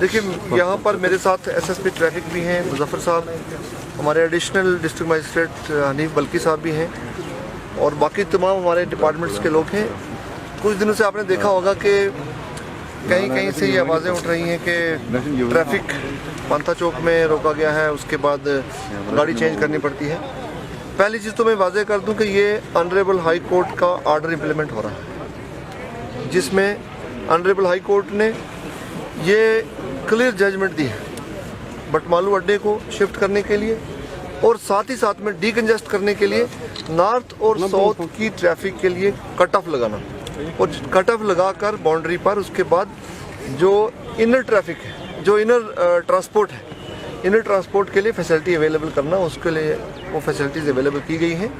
देखिए, यहाँ पर मेरे साथ एसएसपी ट्रैफिक भी हैं मुजफ्फर साहब, हमारे एडिशनल डिस्ट्रिक्ट मजिस्ट्रेट हनीफ बल्की साहब भी हैं और बाकी तमाम हमारे डिपार्टमेंट्स के लोग हैं। कुछ दिनों से आपने देखा होगा कि कहीं कहीं से ये आवाज़ें उठ रही हैं कि ट्रैफिक पांथा चौक में रोका गया है, उसके बाद गाड़ी चेंज करनी पड़ती है। पहली चीज़ तो मैं वाज़ेह कर दूं कि ये ऑनरेबल हाई कोर्ट का ऑर्डर इम्प्लीमेंट हो रहा है, जिसमें ऑनरेबल हाई कोर्ट ने ये क्लियर जजमेंट दी है बटमालू अड्डे को शिफ्ट करने के लिए और साथ ही साथ में डीकंजेस्ट करने के लिए नॉर्थ और साउथ की ट्रैफिक के लिए कट ऑफ लगाना और कट ऑफ लगाकर बाउंड्री पर उसके बाद जो इनर ट्रैफिक है, जो इनर ट्रांसपोर्ट है, इनर ट्रांसपोर्ट के लिए फैसिलिटी अवेलेबल करना, उसके लिए वो फैसिलिटीज़ अवेलेबल की गई हैं।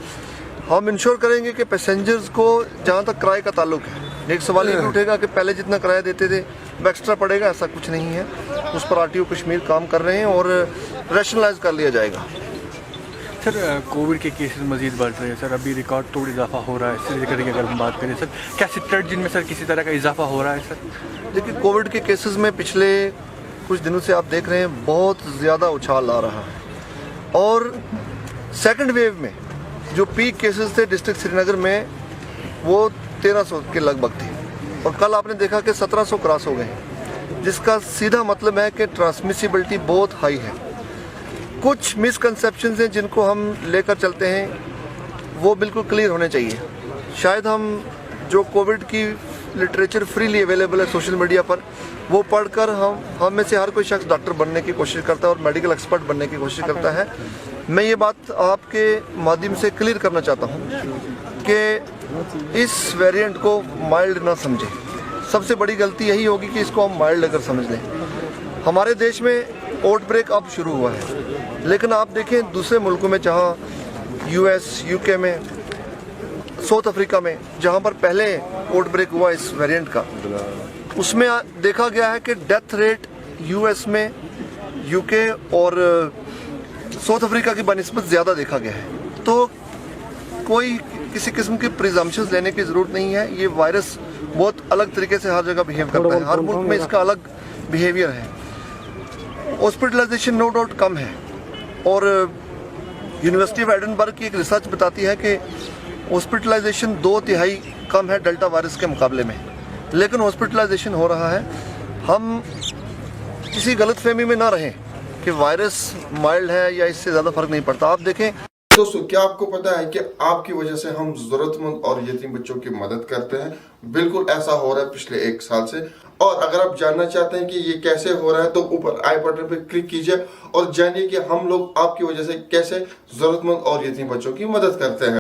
हम इंश्योर करेंगे कि पैसेंजर्स को, जहाँ तक किराए का ताल्लुक है, एक सवाल ये भी उठेगा कि पहले जितना किराया देते थे वो एक्स्ट्रा पड़ेगा, ऐसा कुछ नहीं है। उस पर आरटीओ कश्मीर काम कर रहे हैं और रैशनलाइज कर लिया जाएगा। सर, कोविड के केसेस मजीद बढ़ रहे हैं सर, अभी रिकॉर्ड तोड़ इजाफा हो रहा है। इस तरीके की अगर हम बात करें सर, क्या सिट्रेट जिन में सर किसी तरह का इजाफा हो रहा है सर? देखिए, कोविड के केसेस में पिछले कुछ दिनों से आप देख रहे हैं बहुत ज़्यादा उछाल आ रहा है और सेकेंड वेव में जो पीक केसेस थे डिस्ट्रिक्ट श्रीनगर में वो 1300 के लगभग थे और कल आपने देखा कि 1700 क्रॉस हो गए, जिसका सीधा मतलब है कि ट्रांसमिसिबिलिटी बहुत हाई है। कुछ मिसकंसेप्शंस हैं जिनको हम लेकर चलते हैं, वो बिल्कुल क्लियर होने चाहिए। शायद हम जो कोविड की लिटरेचर फ्रीली अवेलेबल है सोशल मीडिया पर, वो पढ़कर हम में से हर कोई शख्स डॉक्टर बनने की कोशिश करता है और मेडिकल एक्सपर्ट बनने की कोशिश करता है। मैं ये बात आपके माध्यम से क्लियर करना चाहता हूँ कि इस वेरिएंट को माइल्ड ना समझें। सबसे बड़ी गलती यही होगी कि इसको हम माइल्ड अगर समझ लें। हमारे देश में आउटब्रेक अब शुरू हुआ है, लेकिन आप देखें दूसरे मुल्कों में, जहाँ यूएस, यूके में, साउथ अफ्रीका में, जहाँ पर पहले आउटब्रेक हुआ इस वेरिएंट का, उसमें देखा गया है कि डेथ रेट यूएस में, यूके और साउथ अफ्रीका की बनिस्बत ज़्यादा देखा गया है। तो कोई किसी किस्म की प्रिजम्पशंस लेने की ज़रूरत नहीं है। ये वायरस बहुत अलग तरीके से हर जगह बिहेव करता है, हर मुल्क में इसका अलग बिहेवियर है। हॉस्पिटलाइजेशन नो डाउट कम है और यूनिवर्सिटी ऑफ एडिनबर्ग की एक रिसर्च बताती है कि हॉस्पिटलाइजेशन 2/3 कम है डेल्टा वायरस के मुकाबले में, लेकिन हॉस्पिटलाइजेशन हो रहा है। हम किसी गलतफहमी में ना रहें कि वायरस माइल्ड है या इससे ज़्यादा फर्क नहीं पड़ता। आप देखें दोस्तों, क्या आपको पता है कि आपकी वजह से हम जरूरतमंद और यतीम बच्चों की मदद करते हैं? बिल्कुल ऐसा हो रहा है पिछले 1 साल से। और अगर आप जानना चाहते हैं कि ये कैसे हो रहा है तो ऊपर आई बटन पर क्लिक कीजिए और जानिए कि हम लोग आपकी वजह से कैसे जरूरतमंद और यतीम बच्चों की मदद करते हैं।